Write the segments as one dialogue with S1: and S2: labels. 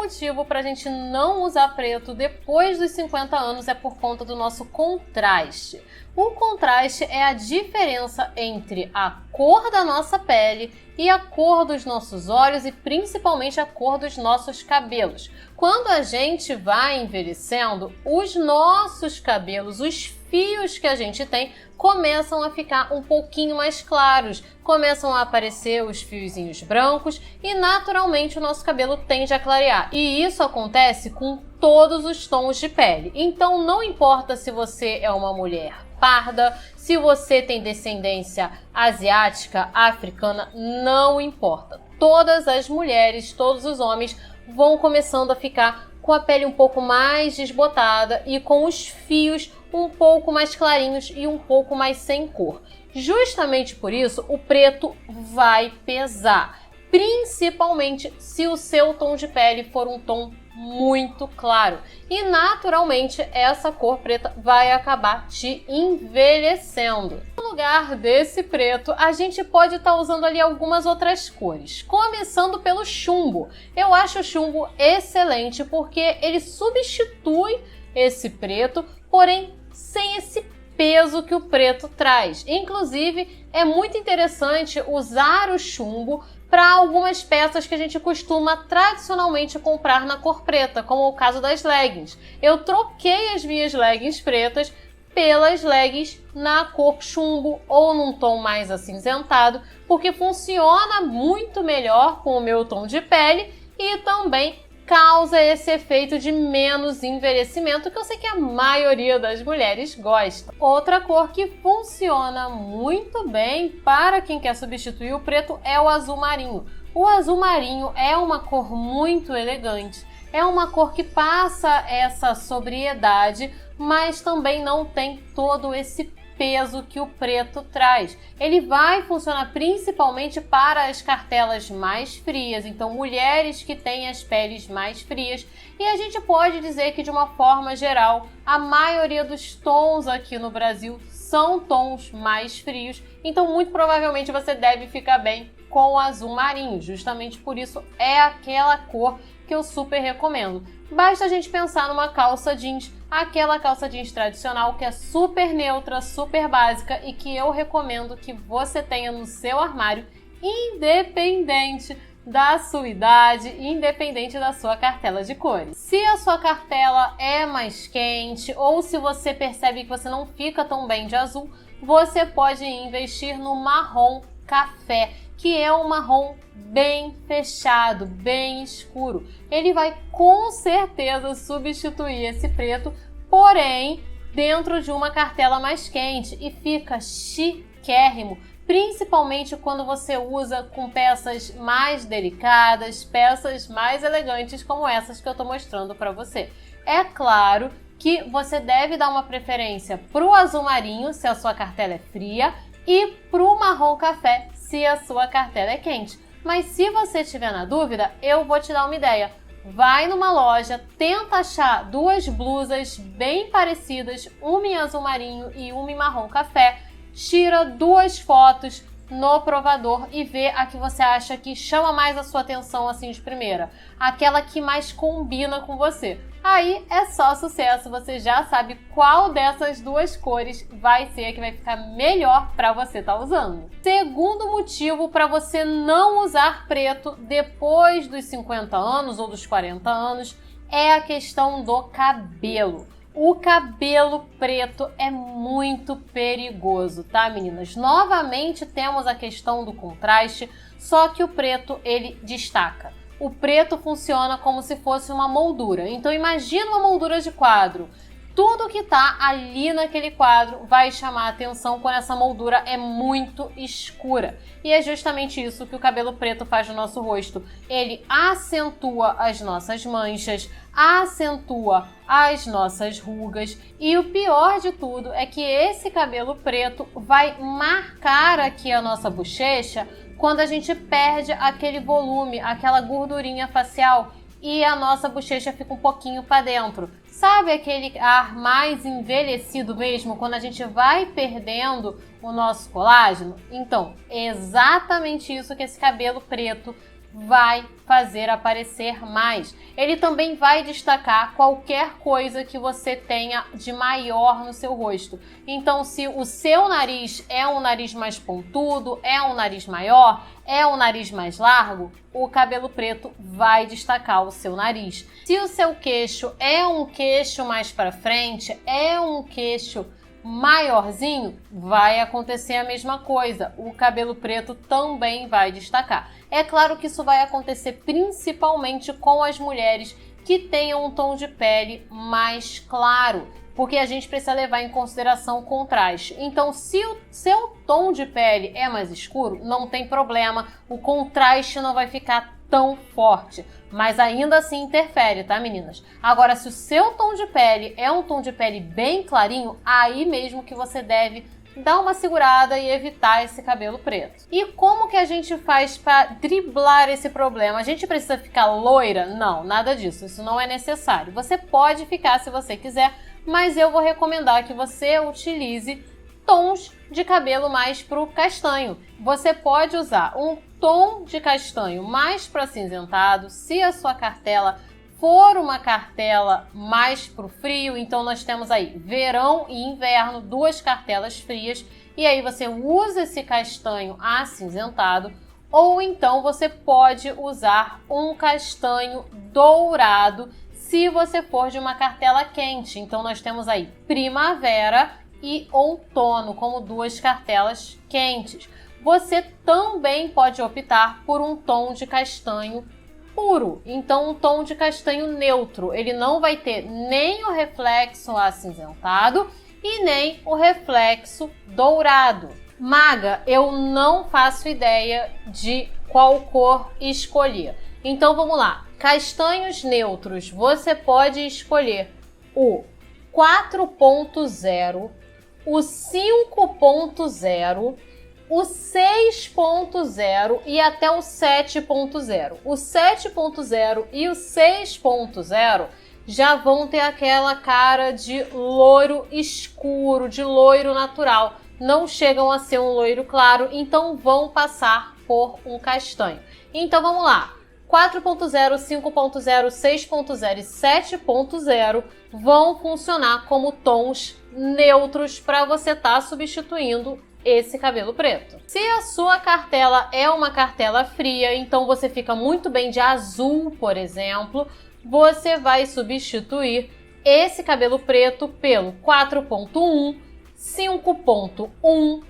S1: motivo para a gente não usar preto depois dos 50 anos é por conta do nosso contraste. O contraste é a diferença entre a cor da nossa pele e a cor dos nossos olhos e principalmente a cor dos nossos cabelos. Quando a gente vai envelhecendo, os nossos cabelos, os fios que a gente tem, começam a ficar um pouquinho mais claros, começam a aparecer os fiozinhos brancos e naturalmente o nosso cabelo tende a clarear. E isso acontece com todos os tons de pele. Então não importa se você é uma mulher parda, se você tem descendência asiática, africana, não importa. Todas as mulheres, todos os homens vão começando a ficar com a pele um pouco mais desbotada e com os fios um pouco mais clarinhos e um pouco mais sem cor. Justamente por isso, o preto vai pesar, principalmente se o seu tom de pele for um tom muito claro. E naturalmente essa cor preta vai acabar te envelhecendo. No lugar desse preto, a gente pode estar usando ali algumas outras cores. Começando pelo chumbo. Eu acho o chumbo excelente porque ele substitui esse preto, porém sem esse peso que o preto traz. Inclusive, é muito interessante usar o chumbo para algumas peças que a gente costuma tradicionalmente comprar na cor preta, como o caso das leggings. Eu troquei as minhas leggings pretas pelas leggings na cor chumbo ou num tom mais acinzentado, porque funciona muito melhor com o meu tom de pele e também causa esse efeito de menos envelhecimento, que eu sei que a maioria das mulheres gosta. Outra cor que funciona muito bem para quem quer substituir o preto é o azul marinho. O azul marinho é uma cor muito elegante, é uma cor que passa essa sobriedade, mas também não tem todo esse peso que o preto traz. Ele vai funcionar principalmente para as cartelas mais frias, então mulheres que têm as peles mais frias, e a gente pode dizer que de uma forma geral, a maioria dos tons aqui no Brasil são tons mais frios, então muito provavelmente você deve ficar bem com o azul marinho, justamente por isso é aquela cor que eu super recomendo. Basta a gente pensar numa calça jeans, aquela calça jeans tradicional que é super neutra, super básica e que eu recomendo que você tenha no seu armário, independente da sua idade, independente da sua cartela de cores. Se a sua cartela é mais quente ou se você percebe que você não fica tão bem de azul, você pode investir no marrom café, que é um marrom bem fechado, bem escuro. Ele vai com certeza substituir esse preto, porém dentro de uma cartela mais quente e fica chiquérrimo, principalmente quando você usa com peças mais delicadas, peças mais elegantes como essas que eu estou mostrando para você. É claro que você deve dar uma preferência para o azul marinho se a sua cartela é fria e para o marrom café se a sua cartela é quente. Mas se você estiver na dúvida, eu vou te dar uma ideia. Vai numa loja, tenta achar duas blusas bem parecidas, uma em azul marinho e uma em marrom café, tira duas fotos no provador e vê a que você acha que chama mais a sua atenção assim de primeira, aquela que mais combina com você. Aí é só sucesso, você já sabe qual dessas duas cores vai ser a que vai ficar melhor para você estar usando. Segundo motivo para você não usar preto depois dos 50 anos ou dos 40 anos é a questão do cabelo. O cabelo preto é muito perigoso, tá, meninas? Novamente temos a questão do contraste, só que o preto ele destaca. O preto funciona como se fosse uma moldura. Então imagina uma moldura de quadro. Tudo que tá ali naquele quadro vai chamar a atenção quando essa moldura é muito escura. E é justamente isso que o cabelo preto faz no nosso rosto. Ele acentua as nossas manchas, acentua as nossas rugas. E o pior de tudo é que esse cabelo preto vai marcar aqui a nossa bochecha quando a gente perde aquele volume, aquela gordurinha facial e a nossa bochecha fica um pouquinho para dentro. Sabe aquele ar mais envelhecido mesmo, quando a gente vai perdendo o nosso colágeno? Então, é exatamente isso que esse cabelo preto vai fazer aparecer mais. Ele também vai destacar qualquer coisa que você tenha de maior no seu rosto. Então, se o seu nariz é um nariz mais pontudo, é um nariz maior, é um nariz mais largo, o cabelo preto vai destacar o seu nariz. Se o seu queixo é um queixo mais para frente, é um queixo maiorzinho, vai acontecer a mesma coisa. O cabelo preto também vai destacar. É claro que isso vai acontecer principalmente com as mulheres que tenham um tom de pele mais claro, porque a gente precisa levar em consideração o contraste. Então, se o seu tom de pele é mais escuro, não tem problema, o contraste não vai ficar tão forte, mas ainda assim interfere, tá, meninas? Agora, se o seu tom de pele é um tom de pele bem clarinho, aí mesmo que você deve dar uma segurada e evitar esse cabelo preto. E como que a gente faz para driblar esse problema? A gente precisa ficar loira? Não, nada disso, isso não é necessário. Você pode ficar se você quiser, mas eu vou recomendar que você utilize tons de cabelo mais pro castanho. Você pode usar um tom de castanho mais para acinzentado, se a sua cartela for uma cartela mais pro frio, então nós temos aí verão e inverno, duas cartelas frias, e aí você usa esse castanho acinzentado, ou então você pode usar um castanho dourado se você for de uma cartela quente. Então nós temos aí primavera e outono como duas cartelas quentes. Você também pode optar por um tom de castanho puro, então um tom de castanho neutro. Ele não vai ter nem o reflexo acinzentado e nem o reflexo dourado. Maga, eu não faço ideia de qual cor escolher. Então vamos lá. Castanhos neutros, você pode escolher o 4.0, o 5.0, o 6.0 e até o 7.0. O 7.0 e o 6.0 já vão ter aquela cara de loiro escuro, de loiro natural. Não chegam a ser um loiro claro, então vão passar por um castanho. Então vamos lá. 4.0, 5.0, 6.0 e 7.0 vão funcionar como tons neutros para você estar substituindo esse cabelo preto. Se a sua cartela é uma cartela fria, então você fica muito bem de azul, por exemplo, você vai substituir esse cabelo preto pelo 4.1, 5.1,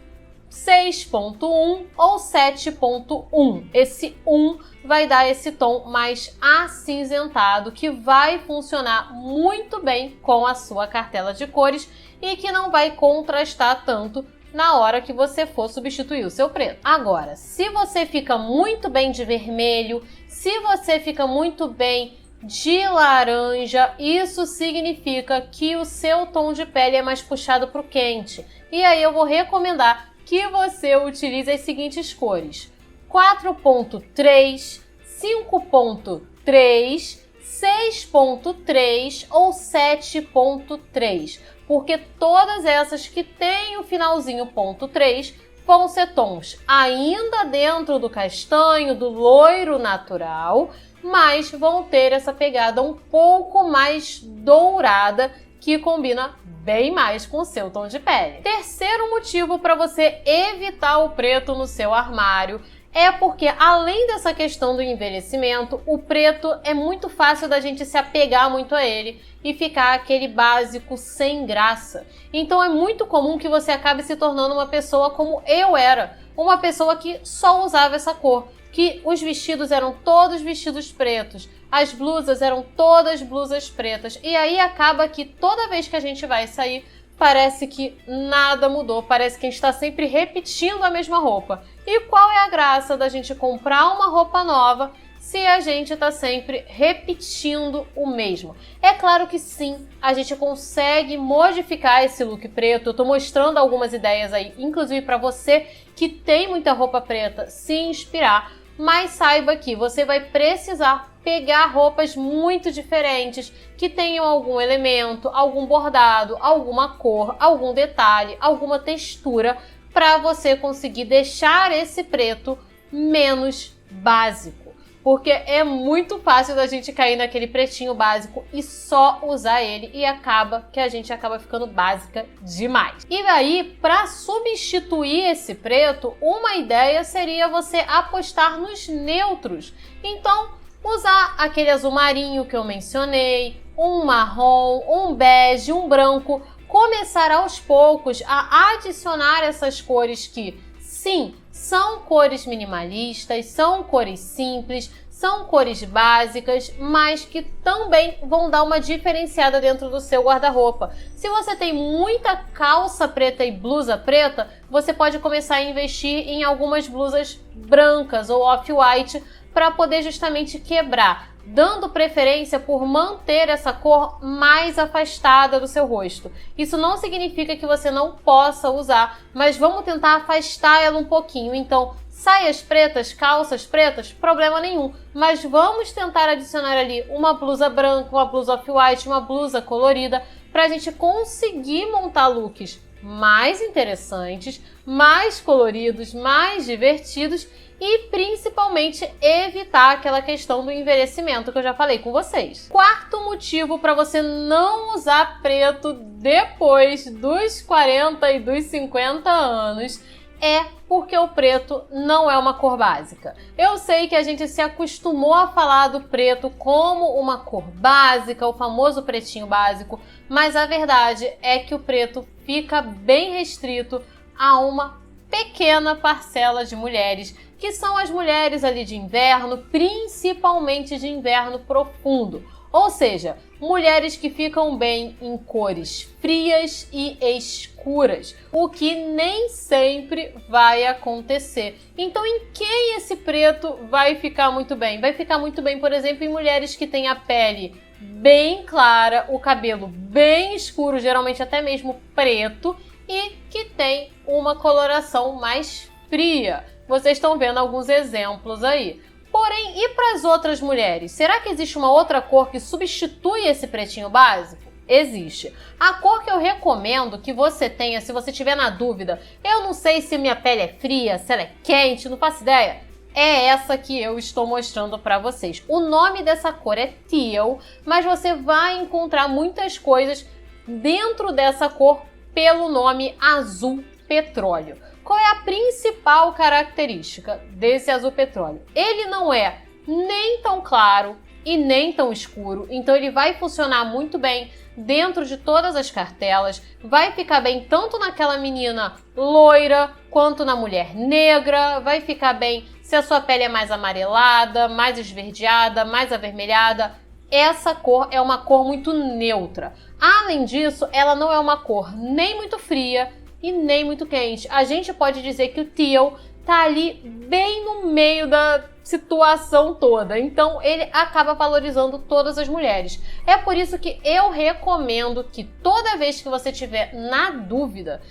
S1: 6.1 ou 7.1. Esse 1 vai dar esse tom mais acinzentado que vai funcionar muito bem com a sua cartela de cores e que não vai contrastar tanto na hora que você for substituir o seu preto. Agora, se você fica muito bem de vermelho, se você fica muito bem de laranja, isso significa que o seu tom de pele é mais puxado para o quente. E aí eu vou recomendar que você utilize as seguintes cores: 4.3, 5.3, 6.3 ou 7.3, porque todas essas que têm o finalzinho ponto 3 vão ser tons ainda dentro do castanho, do loiro natural, mas vão ter essa pegada um pouco mais dourada, que combina bem mais com o seu tom de pele. Terceiro motivo para você evitar o preto no seu armário é porque, além dessa questão do envelhecimento, o preto é muito fácil da gente se apegar muito a ele e ficar aquele básico sem graça. Então é muito comum que você acabe se tornando uma pessoa como eu era, uma pessoa que só usava essa cor, que os vestidos eram todos vestidos pretos, as blusas eram todas blusas pretas, e aí acaba que toda vez que a gente vai sair, parece que nada mudou, parece que a gente está sempre repetindo a mesma roupa. E qual é a graça da gente comprar uma roupa nova se a gente está sempre repetindo o mesmo? É claro que sim, a gente consegue modificar esse look preto. Eu tô mostrando algumas ideias aí, inclusive para você que tem muita roupa preta, se inspirar. Mas saiba que você vai precisar pegar roupas muito diferentes, que tenham algum elemento, algum bordado, alguma cor, algum detalhe, alguma textura, para você conseguir deixar esse preto menos básico. porque é muito fácil da gente cair naquele pretinho básico e só usar ele e acaba que a gente acaba ficando básica demais. E daí, para substituir esse preto, uma ideia seria você apostar nos neutros. Então, usar aquele azul marinho que eu mencionei, um marrom, um bege, um branco, começar aos poucos a adicionar essas cores que, sim, são cores minimalistas, são cores simples, são cores básicas, mas que também vão dar uma diferenciada dentro do seu guarda-roupa. Se você tem muita calça preta e blusa preta, você pode começar a investir em algumas blusas brancas ou off-white para poder justamente quebrar, dando preferência por manter essa cor mais afastada do seu rosto. Isso não significa que você não possa usar, mas vamos tentar afastar ela um pouquinho. Então, saias pretas, calças pretas, problema nenhum, mas vamos tentar adicionar ali uma blusa branca, uma blusa off-white, uma blusa colorida, para a gente conseguir montar looks mais interessantes, mais coloridos, mais divertidos e principalmente evitar aquela questão do envelhecimento que eu já falei com vocês. Quarto motivo para você não usar preto depois dos 40 e dos 50 anos é porque o preto não é uma cor básica. Eu sei que a gente se acostumou a falar do preto como uma cor básica, o famoso pretinho básico, mas a verdade é que o preto fica bem restrito a uma pequena parcela de mulheres, que são as mulheres ali de inverno, principalmente de inverno profundo. Ou seja, mulheres que ficam bem em cores frias e escuras, o que nem sempre vai acontecer. Então, em quem esse preto vai ficar muito bem? Vai ficar muito bem, por exemplo, em mulheres que têm a pele bem clara, o cabelo bem escuro, geralmente até mesmo preto, e que tem uma coloração mais fria. Vocês estão vendo alguns exemplos aí. Porém, e para as outras mulheres? Será que existe uma outra cor que substitui esse pretinho básico? Existe. A cor que eu recomendo que você tenha, se você estiver na dúvida, eu não sei se minha pele é fria, se ela é quente, não faço ideia, é essa que eu estou mostrando para vocês. O nome dessa cor é teal, mas você vai encontrar muitas coisas dentro dessa cor pelo nome azul petróleo. Qual é a principal característica desse azul petróleo? Ele não é nem tão claro e nem tão escuro, então ele vai funcionar muito bem dentro de todas as cartelas, vai ficar bem tanto naquela menina loira quanto na mulher negra, vai ficar bem se a sua pele é mais amarelada, mais esverdeada, mais avermelhada. Essa cor é uma cor muito neutra. Além disso, ela não é uma cor nem muito fria e nem muito quente. A gente pode dizer que o teal tá ali bem no meio da situação toda. Então, ele acaba valorizando todas as mulheres. É por isso que eu recomendo que toda vez que você tiver na dúvida,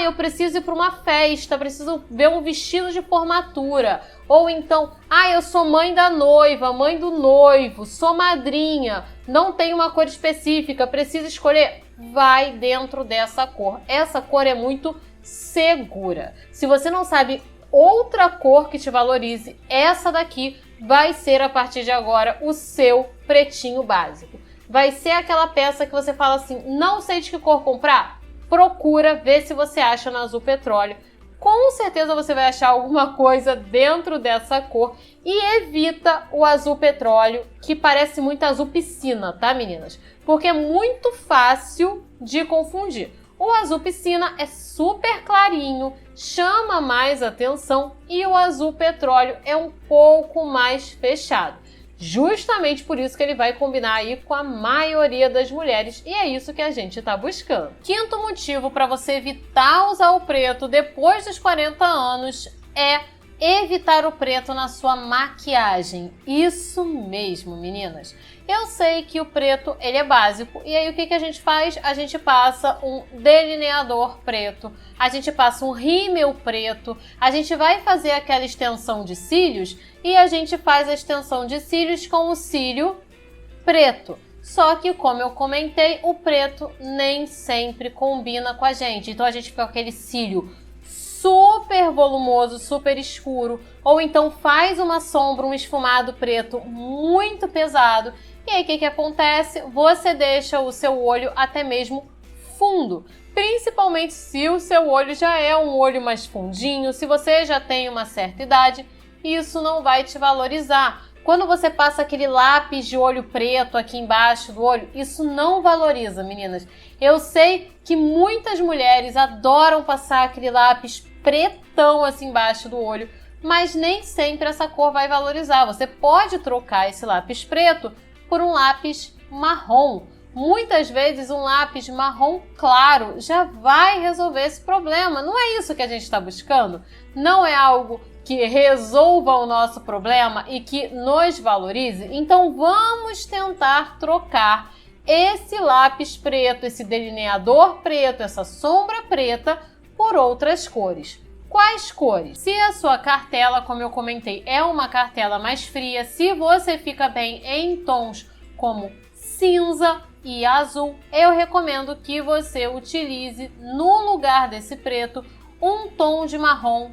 S1: eu preciso ir para uma festa, preciso ver um vestido de formatura, ou então, eu sou mãe da noiva, mãe do noivo, sou madrinha, não tenho uma cor específica, preciso escolher, vai dentro dessa cor. Essa cor é muito segura. Se você não sabe outra cor que te valorize, essa daqui vai ser a partir de agora o seu pretinho básico. Vai ser aquela peça que você fala assim, não sei de que cor comprar? Procura ver se você acha no azul petróleo. Com certeza você vai achar alguma coisa dentro dessa cor e evita o azul petróleo, que parece muito azul piscina, tá, meninas? Porque é muito fácil de confundir. O azul piscina é super clarinho, chama mais atenção e o azul petróleo é um pouco mais fechado. Justamente por isso que ele vai combinar aí com a maioria das mulheres e é isso que a gente está buscando. Quinto motivo para você evitar usar o preto depois dos 40 anos é evitar o preto na sua maquiagem. Isso mesmo, meninas. Eu sei que o preto, ele é básico, e aí o que a gente faz? A gente passa um delineador preto, a gente passa um rímel preto, a gente vai fazer aquela extensão de cílios e a gente faz a extensão de cílios com o cílio preto. Só que, como eu comentei, o preto nem sempre combina com a gente, então a gente fica com aquele cílio super volumoso, super escuro, ou então faz uma sombra, um esfumado preto muito pesado. E aí o que acontece? Você deixa o seu olho até mesmo fundo, principalmente se o seu olho já é um olho mais fundinho, se você já tem uma certa idade, isso não vai te valorizar. Quando você passa aquele lápis de olho preto aqui embaixo do olho, isso não valoriza, meninas. Eu sei que muitas mulheres adoram passar aquele lápis pretão assim embaixo do olho, mas nem sempre essa cor vai valorizar. Você pode trocar esse lápis preto por um lápis marrom. Muitas vezes um lápis marrom claro já vai resolver esse problema. Não é isso que a gente está buscando? Não é algo que resolva o nosso problema e que nos valorize? Então vamos tentar trocar esse lápis preto, esse delineador preto, essa sombra preta por outras cores. Quais cores? Se a sua cartela, como eu comentei, é uma cartela mais fria, se você fica bem em tons como cinza e azul, eu recomendo que você utilize no lugar desse preto um tom de marrom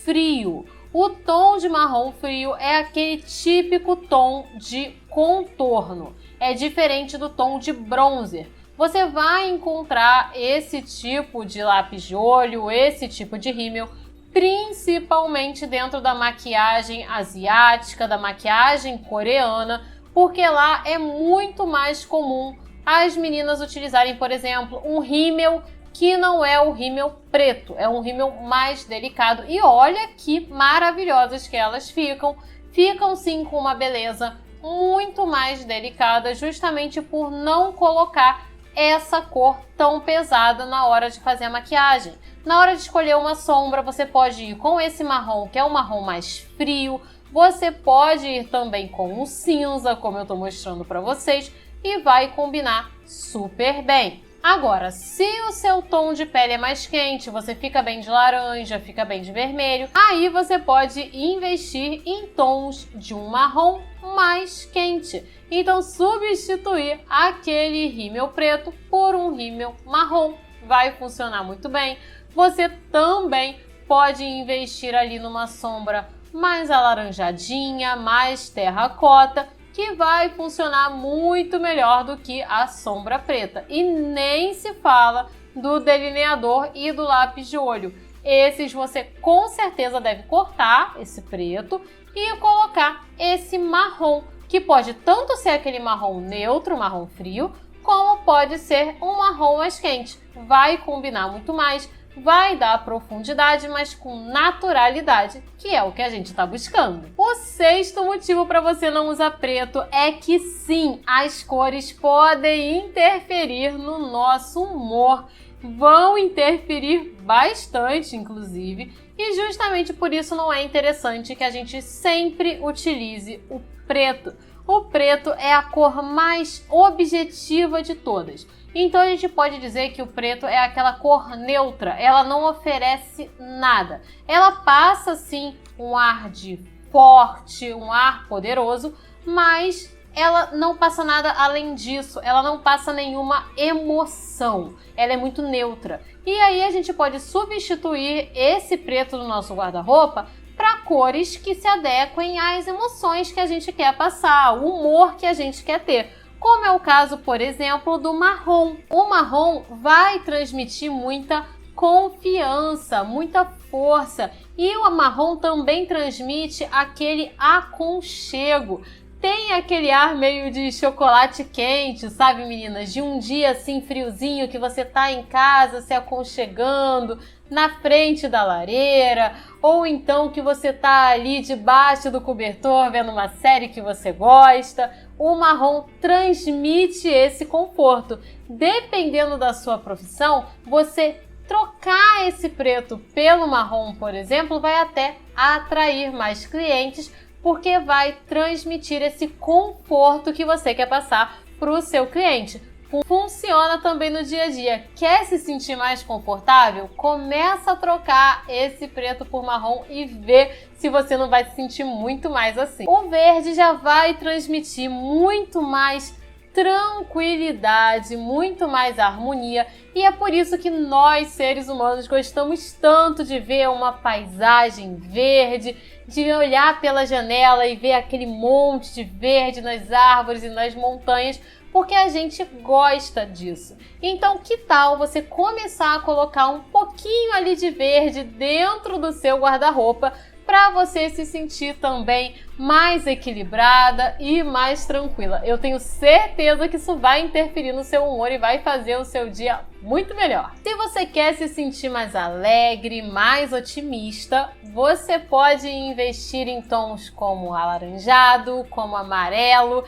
S1: frio. O tom de marrom frio é aquele típico tom de contorno. É diferente do tom de bronzer. Você vai encontrar esse tipo de lápis de olho, esse tipo de rímel, principalmente dentro da maquiagem asiática, da maquiagem coreana, porque lá é muito mais comum as meninas utilizarem, por exemplo, um rímel que não é o rímel preto, é um rímel mais delicado. E olha que maravilhosas que elas ficam. Ficam sim com uma beleza muito mais delicada, justamente por não colocar essa cor tão pesada na hora de fazer a maquiagem. Na hora de escolher uma sombra, você pode ir com esse marrom, que é um marrom mais frio. Você pode ir também com o cinza, como eu estou mostrando para vocês, e vai combinar super bem. Agora, se o seu tom de pele é mais quente, você fica bem de laranja, fica bem de vermelho, aí você pode investir em tons de um marrom mais quente. Então, substituir aquele rímel preto por um rímel marrom vai funcionar muito bem. Você também pode investir ali numa sombra mais alaranjadinha, mais terracota, que vai funcionar muito melhor do que a sombra preta. E nem se fala do delineador e do lápis de olho. Esses você com certeza deve cortar esse preto e colocar esse marrom, que pode tanto ser aquele marrom neutro, marrom frio, como pode ser um marrom mais quente. Vai combinar muito mais, vai dar profundidade, mas com naturalidade, que é o que a gente está buscando. O sexto motivo para você não usar preto é que sim, as cores podem interferir no nosso humor. Vão interferir bastante, inclusive, e justamente por isso não é interessante que a gente sempre utilize o preto. O preto é a cor mais objetiva de todas. Então a gente pode dizer que o preto é aquela cor neutra, ela não oferece nada. Ela passa sim um ar de forte, um ar poderoso, mas ela não passa nada além disso, ela não passa nenhuma emoção, ela é muito neutra. E aí a gente pode substituir esse preto do nosso guarda-roupa para cores que se adequem às emoções que a gente quer passar, o humor que a gente quer ter. Como é o caso, por exemplo, do marrom. O marrom vai transmitir muita confiança, muita força. E o marrom também transmite aquele aconchego. Tem aquele ar meio de chocolate quente, sabe, meninas? De um dia assim friozinho que você tá em casa se aconchegando na frente da lareira, ou então que você tá ali debaixo do cobertor vendo uma série que você gosta. O marrom transmite esse conforto. Dependendo da sua profissão, você trocar esse preto pelo marrom, por exemplo, vai até atrair mais clientes, porque vai transmitir esse conforto que você quer passar para o seu cliente. Funciona também no dia a dia. Quer se sentir mais confortável? Começa a trocar esse preto por marrom e vê se você não vai se sentir muito mais assim. O verde já vai transmitir muito mais tranquilidade, muito mais harmonia, e é por isso que nós, seres humanos, gostamos tanto de ver uma paisagem verde, de olhar pela janela e ver aquele monte de verde nas árvores e nas montanhas, porque a gente gosta disso. Então, que tal você começar a colocar um pouquinho ali de verde dentro do seu guarda-roupa para você se sentir também mais equilibrada e mais tranquila. Eu tenho certeza que isso vai interferir no seu humor e vai fazer o seu dia muito melhor. Se você quer se sentir mais alegre, mais otimista, você pode investir em tons como alaranjado, como amarelo.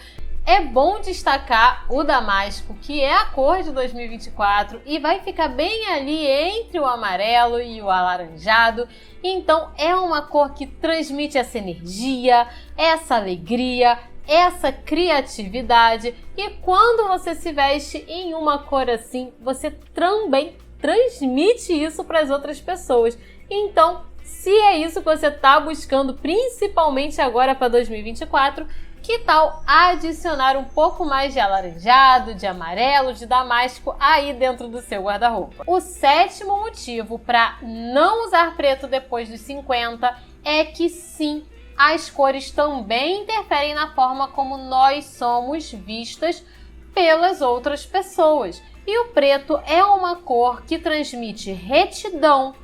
S1: É bom destacar o damasco, que é a cor de 2024 e vai ficar bem ali entre o amarelo e o alaranjado. Então é uma cor que transmite essa energia, essa alegria, essa criatividade, e quando você se veste em uma cor assim, você também transmite isso para as outras pessoas. Então, se é isso que você está buscando, principalmente agora para 2024, que tal adicionar um pouco mais de alaranjado, de amarelo, de damasco aí dentro do seu guarda-roupa? O sétimo motivo para não usar preto depois dos 50 é que sim, as cores também interferem na forma como nós somos vistas pelas outras pessoas. E o preto é uma cor que transmite retidão,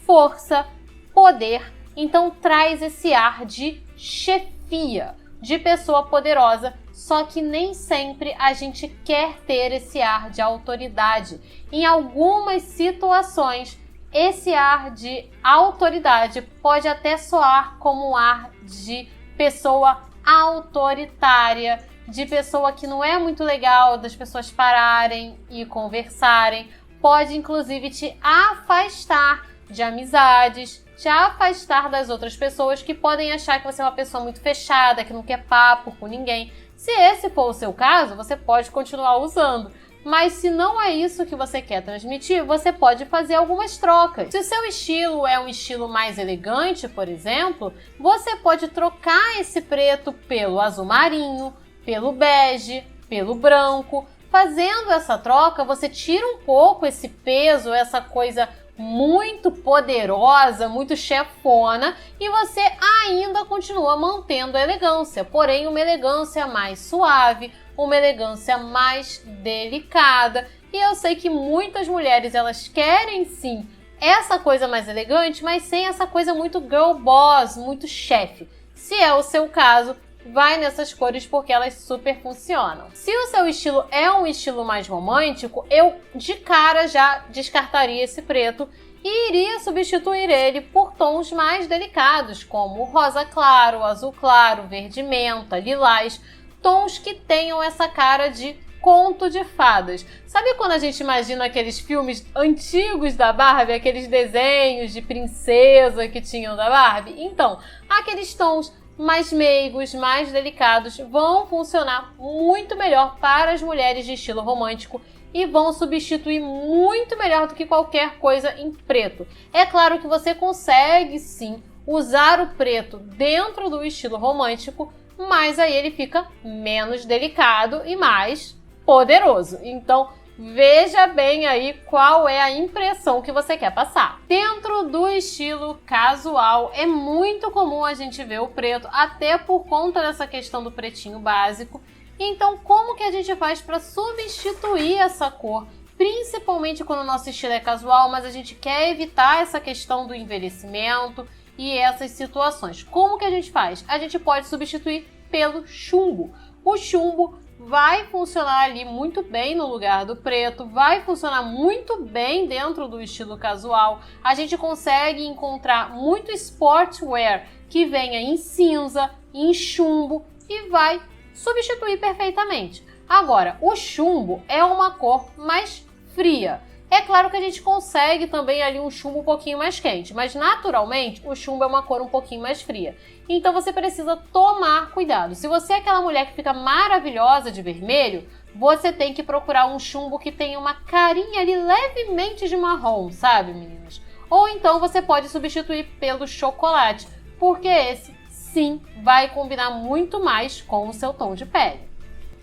S1: força, poder, então traz esse ar de chefia, de pessoa poderosa, só que nem sempre a gente quer ter esse ar de autoridade. Em algumas situações, esse ar de autoridade pode até soar como um ar de pessoa autoritária, de pessoa que não é muito legal das pessoas pararem e conversarem. Pode inclusive te afastar de amizades, te afastar das outras pessoas que podem achar que você é uma pessoa muito fechada, que não quer papo com ninguém. Se esse for o seu caso, você pode continuar usando. Mas se não é isso que você quer transmitir, você pode fazer algumas trocas. Se o seu estilo é um estilo mais elegante, por exemplo, você pode trocar esse preto pelo azul marinho, pelo bege, pelo branco. Fazendo essa troca, você tira um pouco esse peso, essa coisa muito poderosa, muito chefona, e você ainda continua mantendo a elegância, porém uma elegância mais suave, uma elegância mais delicada. E eu sei que muitas mulheres, elas querem sim essa coisa mais elegante, mas sem essa coisa muito girl boss, muito chefe. Se é o seu caso, vai nessas cores porque elas super funcionam. Se o seu estilo é um estilo mais romântico, eu de cara já descartaria esse preto e iria substituir ele por tons mais delicados, como rosa claro, azul claro, verde menta, lilás, tons que tenham essa cara de conto de fadas. Sabe quando a gente imagina aqueles filmes antigos da Barbie, aqueles desenhos de princesa que tinham da Barbie? Então, aqueles tons mais meigos, mais delicados, vão funcionar muito melhor para as mulheres de estilo romântico e vão substituir muito melhor do que qualquer coisa em preto. É claro que você consegue sim usar o preto dentro do estilo romântico, mas aí ele fica menos delicado e mais poderoso. Então, veja bem aí qual é a impressão que você quer passar. Dentro do estilo casual, é muito comum a gente ver o preto, até por conta dessa questão do pretinho básico. Então, como que a gente faz para substituir essa cor? Principalmente quando o nosso estilo é casual, mas a gente quer evitar essa questão do envelhecimento e essas situações. Como que a gente faz? A gente pode substituir pelo chumbo. O chumbo vai funcionar ali muito bem no lugar do preto, vai funcionar muito bem dentro do estilo casual. A gente consegue encontrar muito sportswear que venha em cinza, em chumbo e vai substituir perfeitamente. Agora, o chumbo é uma cor mais fria. É claro que a gente consegue também ali um chumbo um pouquinho mais quente, mas naturalmente o chumbo é uma cor um pouquinho mais fria. Então você precisa tomar cuidado. Se você é aquela mulher que fica maravilhosa de vermelho, você tem que procurar um chumbo que tenha uma carinha ali levemente de marrom, sabe, meninas? Ou então você pode substituir pelo chocolate, porque esse sim vai combinar muito mais com o seu tom de pele.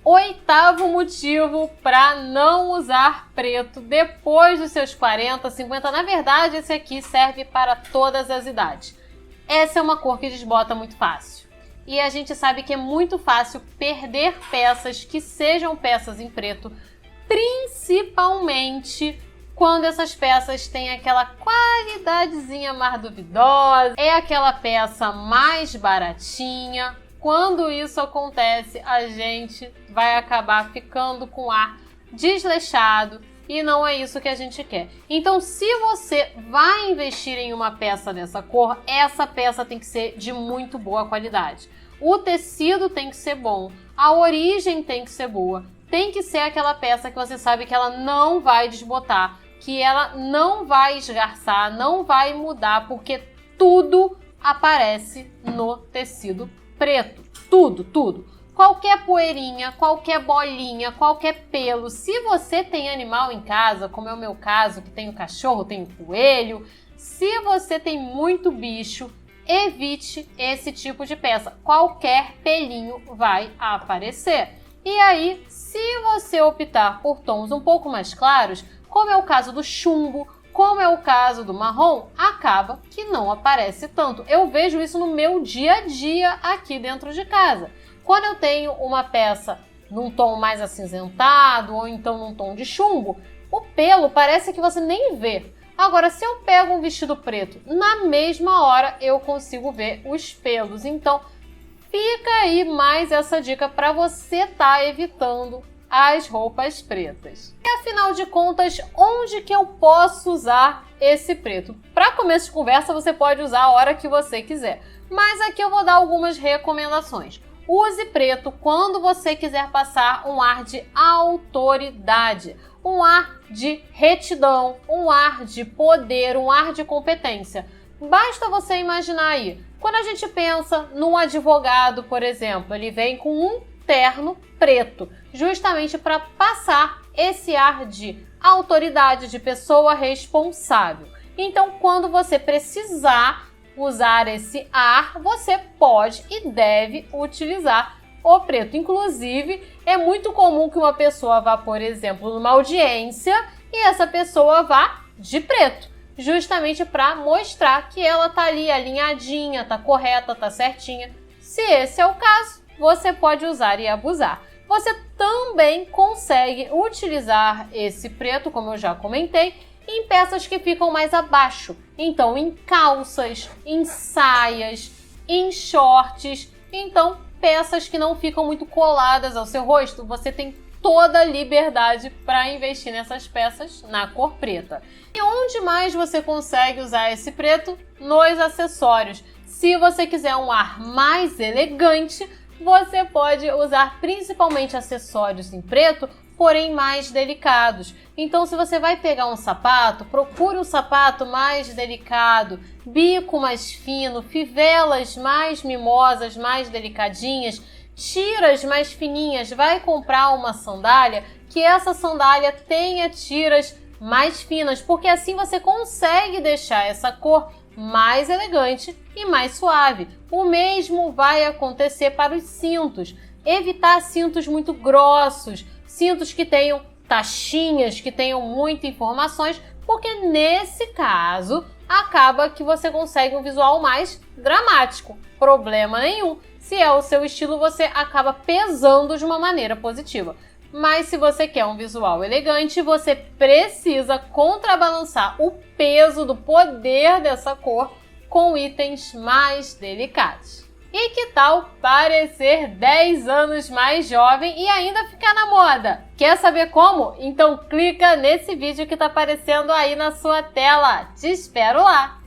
S1: 8º motivo para não usar preto depois dos seus 40, 50. Na verdade, esse aqui serve para todas as idades. Essa é uma cor que desbota muito fácil. E a gente sabe que é muito fácil perder peças que sejam peças em preto, principalmente quando essas peças têm aquela qualidadezinha mais duvidosa, é aquela peça mais baratinha. Quando isso acontece, a gente vai acabar ficando com ar desleixado e não é isso que a gente quer. Então, se você vai investir em uma peça dessa cor, essa peça tem que ser de muito boa qualidade. O tecido tem que ser bom, a origem tem que ser boa, tem que ser aquela peça que você sabe que ela não vai desbotar, que ela não vai esgarçar, não vai mudar, porque tudo aparece no tecido preto. Tudo, tudo. Qualquer poeirinha, qualquer bolinha, qualquer pelo. Se você tem animal em casa, como é o meu caso, que tenho cachorro, tenho coelho, se você tem muito bicho, evite esse tipo de peça. Qualquer pelinho vai aparecer. E aí, se você optar por tons um pouco mais claros, como é o caso do chumbo, como é o caso do marrom, acaba que não aparece tanto. Eu vejo isso no meu dia a dia aqui dentro de casa. Quando eu tenho uma peça num tom mais acinzentado ou então num tom de chumbo, o pelo parece que você nem vê. Agora, se eu pego um vestido preto, na mesma hora eu consigo ver os pelos. Então, fica aí mais essa dica para você estar evitando as roupas pretas. E afinal de contas, onde que eu posso usar esse preto? Para começo de conversa, você pode usar a hora que você quiser, mas aqui eu vou dar algumas recomendações. Use preto quando você quiser passar um ar de autoridade, um ar de retidão, um ar de poder, um ar de competência. Basta você imaginar aí, quando a gente pensa num advogado, por exemplo, ele vem com um terno preto, justamente para passar esse ar de autoridade, de pessoa responsável. Então, quando você precisar usar esse ar, você pode e deve utilizar o preto. Inclusive, é muito comum que uma pessoa vá, por exemplo, numa audiência e essa pessoa vá de preto, justamente para mostrar que ela tá ali alinhadinha, tá correta, tá certinha. Se esse é o caso, você pode usar e abusar. Você também consegue utilizar esse preto, como eu já comentei, em peças que ficam mais abaixo. Então, em calças, em saias, em shorts. Então, peças que não ficam muito coladas ao seu rosto, você tem toda a liberdade para investir nessas peças na cor preta. E onde mais você consegue usar esse preto? Nos acessórios. Se você quiser um ar mais elegante, você pode usar principalmente acessórios em preto, porém mais delicados. Então, se você vai pegar um sapato, procure um sapato mais delicado, bico mais fino, fivelas mais mimosas, mais delicadinhas, tiras mais fininhas. Vai comprar uma sandália, que essa sandália tenha tiras mais finas, porque assim você consegue deixar essa cor mais elegante e mais suave. O mesmo vai acontecer para os cintos. Evitar cintos muito grossos, cintos que tenham taxinhas, que tenham muitas informações, porque nesse caso acaba que você consegue um visual mais dramático. Problema nenhum. Se é o seu estilo, você acaba pesando de uma maneira positiva. Mas se você quer um visual elegante, você precisa contrabalançar o peso do poder dessa cor com itens mais delicados. E que tal parecer 10 anos mais jovem e ainda ficar na moda? Quer saber como? Então clica nesse vídeo que está aparecendo aí na sua tela. Te espero lá!